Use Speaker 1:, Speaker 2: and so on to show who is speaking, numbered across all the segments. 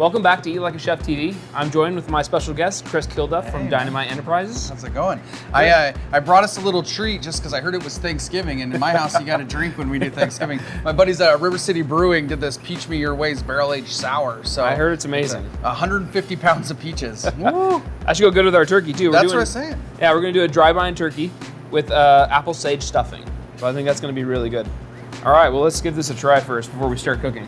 Speaker 1: Welcome back to Eat Like a Chef TV. I'm joined with my special guest, Kris Kilduff from Dynamite Enterprises.
Speaker 2: How's it going? I brought us a little treat just because I heard it was Thanksgiving, and in my house you got to drink when we do Thanksgiving. My buddies at River City Brewing did this Peach Me Your Ways barrel-aged sour. So
Speaker 1: I heard it's amazing.
Speaker 2: 150 pounds of peaches.
Speaker 1: Woo! That should go good with our turkey too.
Speaker 2: That's what I'm saying.
Speaker 1: Yeah, we're gonna do a dry brine turkey with apple sage stuffing. So I think that's gonna be really good. All right, well let's give this a try first before we start cooking.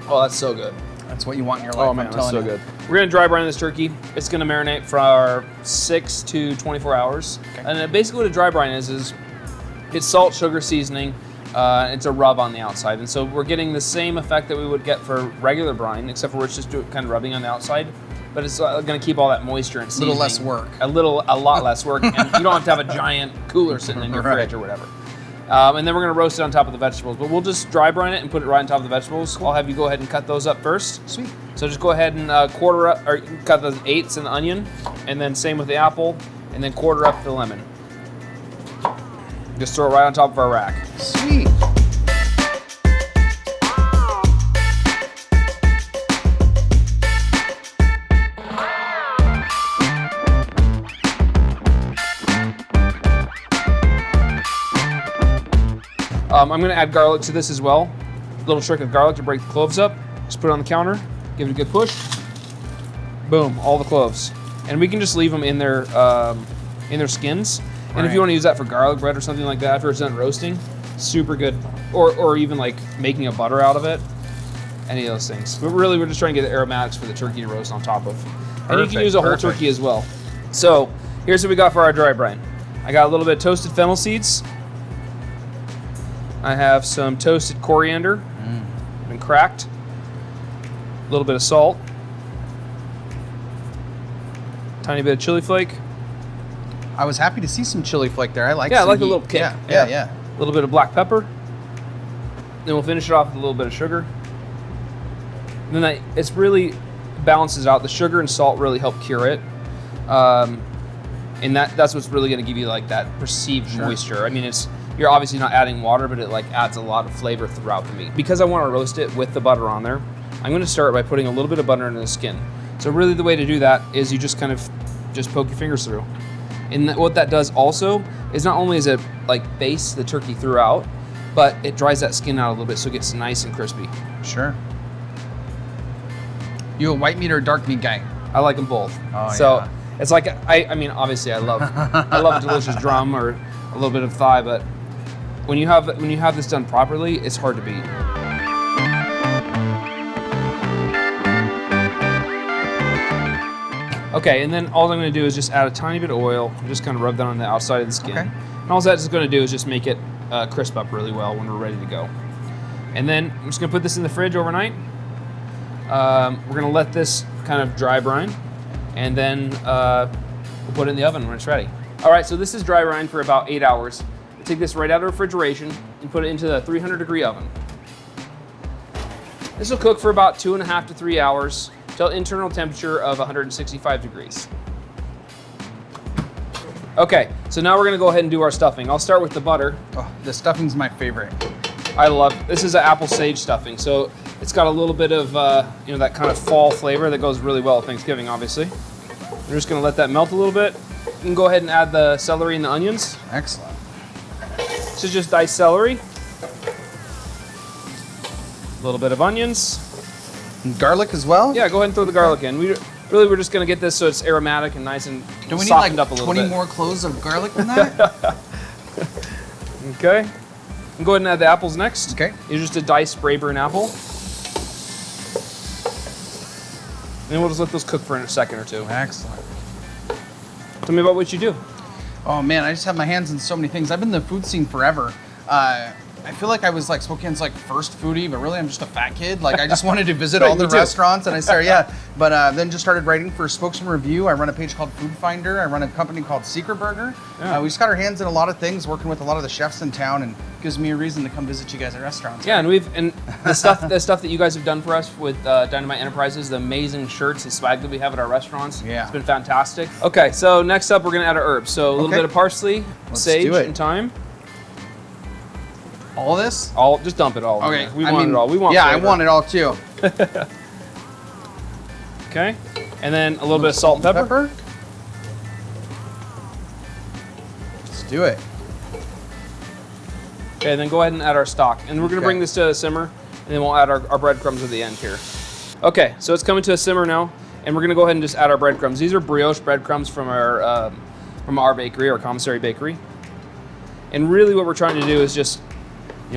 Speaker 1: Oh, that's so good.
Speaker 2: That's what you want in your life.
Speaker 1: Oh man, that's so good. We're gonna dry brine this turkey. It's gonna marinate for 6 to 24 hours. Okay. And basically what a dry brine is it's salt, sugar, seasoning. It's a rub on the outside. And so we're getting the same effect that we would get for regular brine, except for it's just kind of rubbing on the outside. But it's gonna keep all that moisture and seasoning.
Speaker 2: A little less work.
Speaker 1: A lot less work. And you don't have to have a giant cooler sitting in your fridge or whatever. And then we're gonna roast it on top of the vegetables, but we'll just dry brine it and put it right on top of the vegetables. Cool. I'll have you go ahead and cut those up first.
Speaker 2: Sweet.
Speaker 1: So just go ahead and quarter up, or cut the 8ths in the onion, and then same with the apple, and then quarter up the lemon. Just throw it right on top of our rack.
Speaker 2: Sweet.
Speaker 1: I'm gonna add garlic to this as well. A little trick of garlic to break the cloves up. Just put it on the counter, give it a good push. Boom, all the cloves. And we can just leave them in their skins. Right. And if you wanna use that for garlic bread or something like that after it's done roasting, super good. Or even like making a butter out of it, any of those things. But really, we're just trying to get the aromatics for the turkey to roast on top of. And you can use a whole turkey as well. So here's what we got for our dry brine. I got a little bit of toasted fennel seeds. I have some toasted coriander, been cracked. A little bit of salt. Tiny bit of chili flake.
Speaker 2: I was happy to see some chili flake there. I like.
Speaker 1: Yeah, I like
Speaker 2: heat.
Speaker 1: a little kick.
Speaker 2: Yeah.
Speaker 1: A little bit of black pepper. Then we'll finish it off with a little bit of sugar. And then it's really balances out. The sugar and salt really help cure it. And that's what's really going to give you like that perceived moisture. I mean, you're obviously not adding water, but it like adds a lot of flavor throughout the meat. Because I want to roast it with the butter on there, I'm going to start by putting a little bit of butter into the skin. So really the way to do that is you just kind of poke your fingers through. And what that does also is not only is it like baste the turkey throughout, but it dries that skin out a little bit so it gets nice and crispy.
Speaker 2: Sure. You a white meat or a dark meat guy?
Speaker 1: I like them both.
Speaker 2: Oh,
Speaker 1: so
Speaker 2: yeah.
Speaker 1: It's like, I mean, obviously I love a delicious drum or a little bit of thigh, but when you have this done properly, it's hard to beat. Okay, and then all I'm going to do is just add a tiny bit of oil, just kind of rub that on the outside of the skin. Okay. And all that's going to do is just make it crisp up really well when we're ready to go. And then I'm just going to put this in the fridge overnight. We're going to let this kind of dry brine, and then we'll put it in the oven when it's ready. All right, so this is dry brine for about 8 hours. Take this right out of refrigeration and put it into the 300-degree oven. This will cook for about 2.5 to 3 hours till internal temperature of 165 degrees. Okay, so now we're gonna go ahead and do our stuffing. I'll start with the butter.
Speaker 2: Oh, the stuffing's my favorite.
Speaker 1: I love it. This is an apple sage stuffing, so it's got a little bit of that kind of fall flavor that goes really well with Thanksgiving, obviously. We're just gonna let that melt a little bit. You can go ahead and add the celery and the onions.
Speaker 2: Excellent.
Speaker 1: So just diced celery, a little bit of onions.
Speaker 2: And garlic as well?
Speaker 1: Yeah, go ahead and throw the garlic in. We're just gonna get this so it's aromatic and nice and
Speaker 2: do we
Speaker 1: softened
Speaker 2: need like
Speaker 1: up a little
Speaker 2: 20
Speaker 1: bit.
Speaker 2: more cloves of garlic than that?
Speaker 1: Okay. And go ahead and add the apples next.
Speaker 2: Okay.
Speaker 1: It's just a diced spray burn apple. And then we'll just let those cook for a second or two.
Speaker 2: Excellent.
Speaker 1: Tell me about what you do.
Speaker 2: Oh man, I just have my hands in so many things. I've been in the food scene forever. I feel like I was like Spokane's like first foodie, but really I'm just a fat kid. Like I just wanted to visit all the restaurants, and I started But then just started writing for Spokesman Review. I run a page called Food Finder. I run a company called Secret Burger.
Speaker 1: Yeah.
Speaker 2: We just got our hands in a lot of things, working with a lot of the chefs in town, and gives me a reason to come visit you guys at restaurants.
Speaker 1: Yeah, and the stuff that you guys have done for us with Dynamite Enterprises, the amazing shirts and swag that we have at our restaurants.
Speaker 2: Yeah,
Speaker 1: it's been fantastic. Okay, so next up we're gonna add our herbs. So a little bit of parsley, sage, and thyme.
Speaker 2: All of this?
Speaker 1: Just dump it all.
Speaker 2: Okay.
Speaker 1: In there. We want it all. We want.
Speaker 2: Yeah,
Speaker 1: flavor.
Speaker 2: I want it all too.
Speaker 1: Okay. And then a little bit of salt and pepper.
Speaker 2: Let's do it.
Speaker 1: Okay, then go ahead and add our stock. And we're gonna bring this to a simmer, and then we'll add our breadcrumbs at the end here. Okay, so it's coming to a simmer now, and we're gonna go ahead and just add our breadcrumbs. These are brioche breadcrumbs from our bakery, our commissary bakery. And really what we're trying to do is just,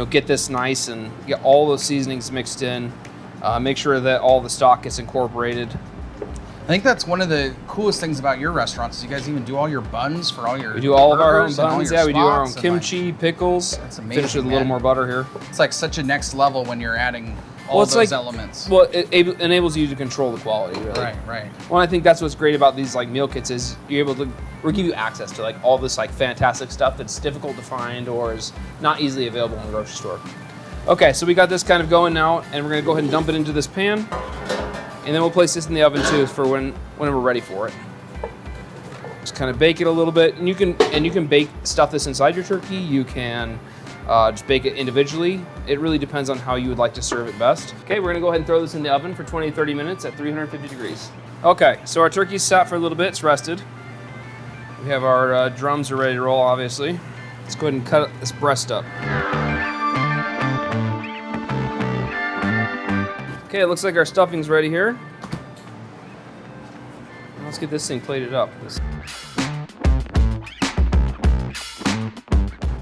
Speaker 1: get this nice and get all those seasonings mixed in. Make sure that all the stock gets incorporated.
Speaker 2: I think that's one of the coolest things about your restaurants is you guys even do all your buns for all your
Speaker 1: We do all of our own
Speaker 2: burgers and all
Speaker 1: buns.
Speaker 2: your
Speaker 1: Yeah, we do our own
Speaker 2: spots and,
Speaker 1: kimchi, pickles.
Speaker 2: That's amazing,
Speaker 1: Finish with a little
Speaker 2: man.
Speaker 1: more butter here.
Speaker 2: It's like such a next level when you're adding all
Speaker 1: it's
Speaker 2: those
Speaker 1: like-
Speaker 2: elements.
Speaker 1: Well, it enables you to control the quality, really.
Speaker 2: Right.
Speaker 1: Well, I think that's what's great about these like meal kits is you're able to, or give you access to like all this like fantastic stuff that's difficult to find or is not easily available in the grocery store. Okay, so we got this kind of going now, and we're gonna go ahead and dump it into this pan, and then we'll place this in the oven too for when we're ready for it. Just kind of bake it a little bit, and you can bake stuff this inside your turkey. You can just bake it individually. It really depends on how you would like to serve it best. Okay, we're gonna go ahead and throw this in the oven for 20 to 30 minutes at 350 degrees. Okay, so our turkey's sat for a little bit, it's rested. We have our drums are ready to roll, obviously. Let's go ahead and cut this breast up. Okay, it looks like our stuffing's ready here. Let's get this thing plated up.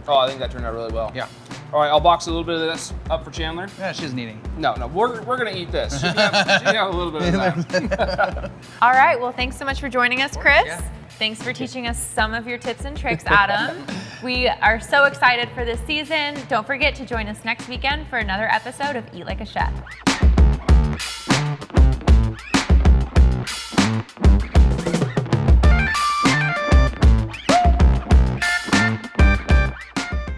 Speaker 1: Oh, I think that turned out really well.
Speaker 2: Yeah.
Speaker 1: All right, I'll box a little bit of this up for Chandler.
Speaker 2: Yeah, she's eating.
Speaker 1: No, we're gonna eat this. She can have a little bit of that.
Speaker 3: All right, well, thanks so much for joining us, Kris.
Speaker 2: Yeah.
Speaker 3: Thanks for teaching us some of your tips and tricks, Adam. We are so excited for this season. Don't forget to join us next weekend for another episode of Eat Like a Chef.